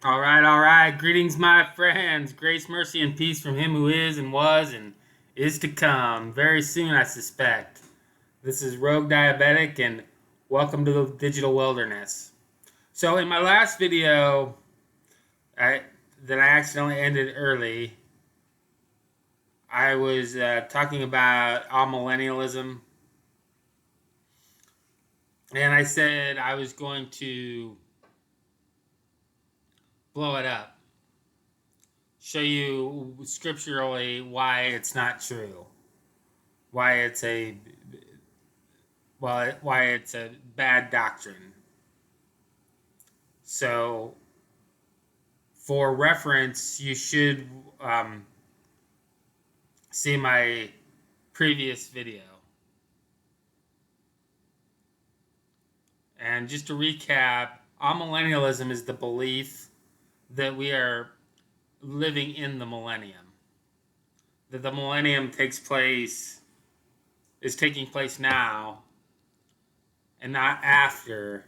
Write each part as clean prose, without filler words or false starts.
All right, all right. Greetings, my friends. Grace, mercy, and peace from him who is and was and is to come. Very soon, I suspect. This is Rogue Diabetic, and welcome to the digital wilderness. So, in my last video, I, that I accidentally ended early, I was talking about amillennialism, and I said I was going to blow it up, show you scripturally why it's not true, why it's a why it's a bad doctrine. So, for reference, you should um, see my previous video. And just to recap, amillennialism is the belief that we are living in the millennium, that the millennium is taking place now, and not after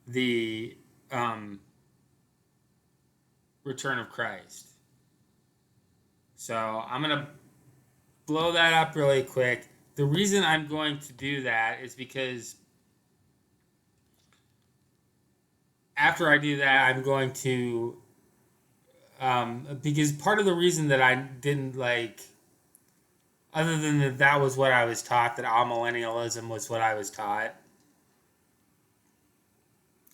the return of Christ. So I'm going to blow that up really quick. The reason I'm going to do that is because after I do that, I'm going to, because part of the reason that I didn't other than that was what I was taught, that amillennialism was what I was taught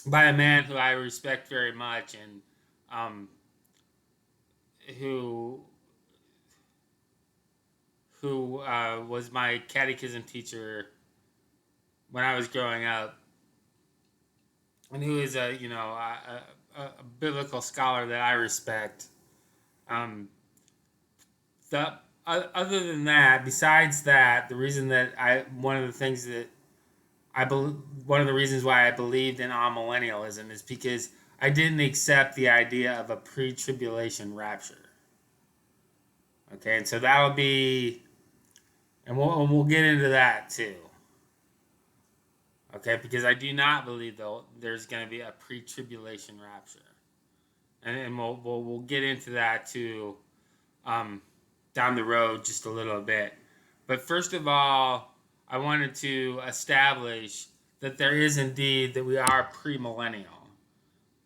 by a man who I respect very much, and who was my catechism teacher when I was growing up, and who is a biblical scholar that I respect. The Other than that, besides that, the reason that one of the reasons why I believed in amillennialism is because I didn't accept the idea of a pre-tribulation rapture. Okay, and so that'll be, and we'll get into that too. Okay, because I do not believe though there's going to be a pre-tribulation rapture, and we'll get into that too, down the road just a little bit. But first of all, I wanted to establish that there is indeed, that we are premillennial,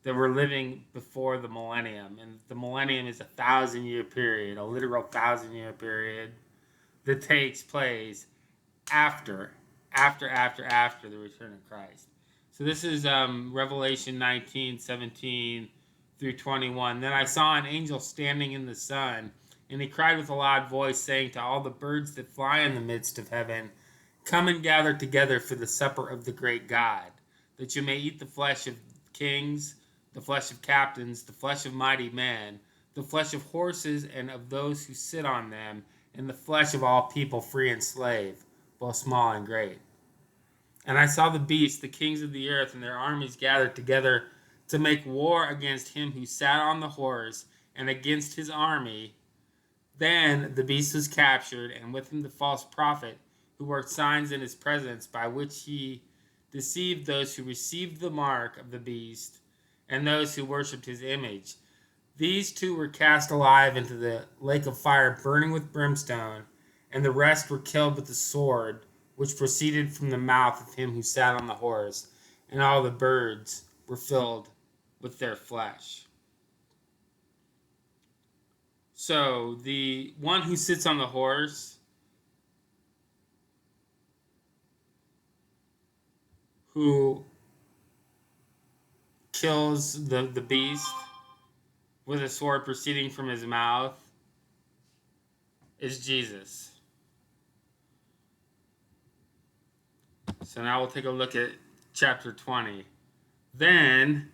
that we're living before the millennium, and the millennium is a 1,000-year period, a literal 1,000-year period that takes place after the return of Christ. So this is Revelation 19:17 through 21. Then I saw an angel standing in the sun, and he cried with a loud voice, saying to all the birds that fly in the midst of heaven, "Come and gather together for the supper of the great God, that you may eat the flesh of kings, the flesh of captains, the flesh of mighty men, the flesh of horses and of those who sit on them, and the flesh of all people, free and slave, both small and great." And I saw the beasts, the kings of the earth, and their armies gathered together to make war against him who sat on the horse and against his army. Then the beast was captured, and with him the false prophet, who worked signs in his presence, by which he deceived those who received the mark of the beast and those who worshipped his image. These two were cast alive into the lake of fire burning with brimstone, and the rest were killed with the sword which proceeded from the mouth of him who sat on the horse, and all the birds were filled with their flesh. So the one who sits on the horse, who kills the beast with a sword proceeding from his mouth, is Jesus. So now we'll take a look at chapter 20. Then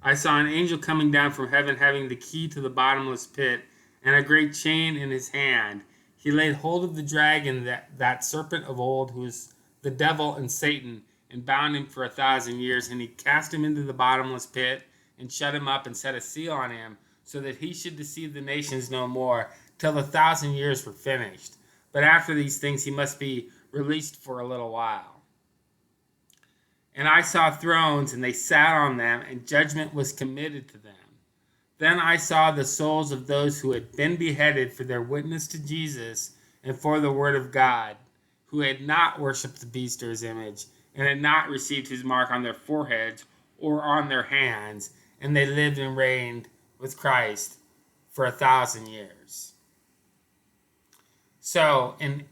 I saw an angel coming down from heaven, having the key to the bottomless pit and a great chain in his hand. He laid hold of the dragon, that serpent of old, who is the devil and Satan, and bound him for 1,000 years. And he cast him into the bottomless pit and shut him up and set a seal on him, so that he should deceive the nations no more, till the 1,000 years were finished. But after these things he must be released for a little while. And I saw thrones, and they sat on them, and judgment was committed to them. Then I saw the souls of those who had been beheaded for their witness to Jesus and for the word of God, who had not worshipped the beast or his image, and had not received his mark on their foreheads or on their hands, and they lived and reigned with Christ for 1,000 years. So in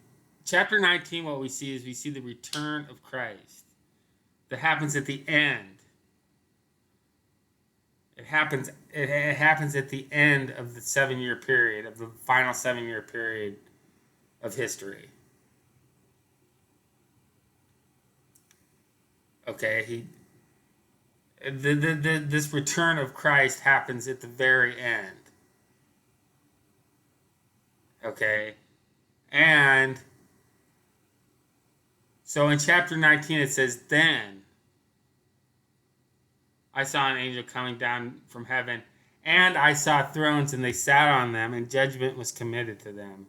chapter 19, what we see is we see the return of Christ that happens at the end. It happens at the end of the 7-year period, of the final 7-year period of history. Okay, this return of Christ happens at the very end. Okay, and so in chapter 19 it says, then I saw an angel coming down from heaven, and I saw thrones, and they sat on them, and judgment was committed to them.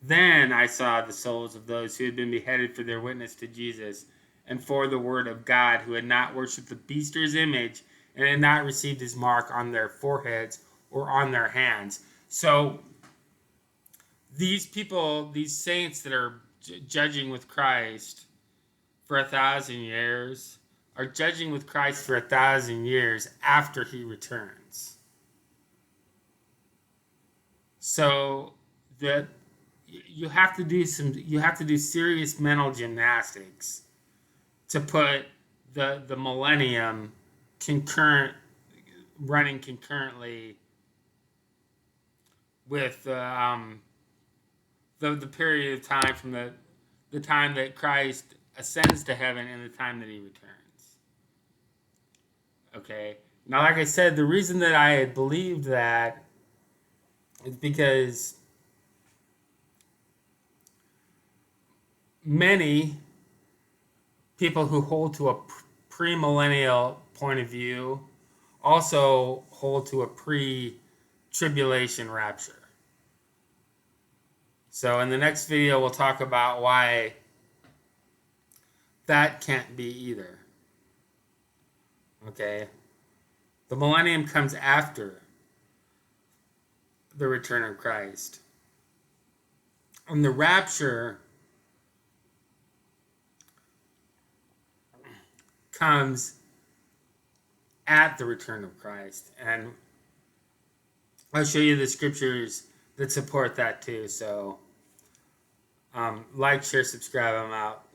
Then I saw the souls of those who had been beheaded for their witness to Jesus and for the word of God, who had not worshipped the beast or his image, and had not received his mark on their foreheads or on their hands. So these people, these saints that are judging with Christ for 1,000 years, are judging with Christ for 1,000 years after he returns. So that you have to do serious mental gymnastics to put the millennium running concurrently with the period of time from the time that Christ ascends to heaven and the time that he returns. Okay. Now, like I said, the reason that I had believed that is because many people who hold to a premillennial point of view also hold to a pre-tribulation rapture. So in the next video, we'll talk about why that can't be either. Okay? The millennium comes after the return of Christ. And the rapture comes at the return of Christ. And I'll show you the scriptures that support that too. So like, share, subscribe. I'm out.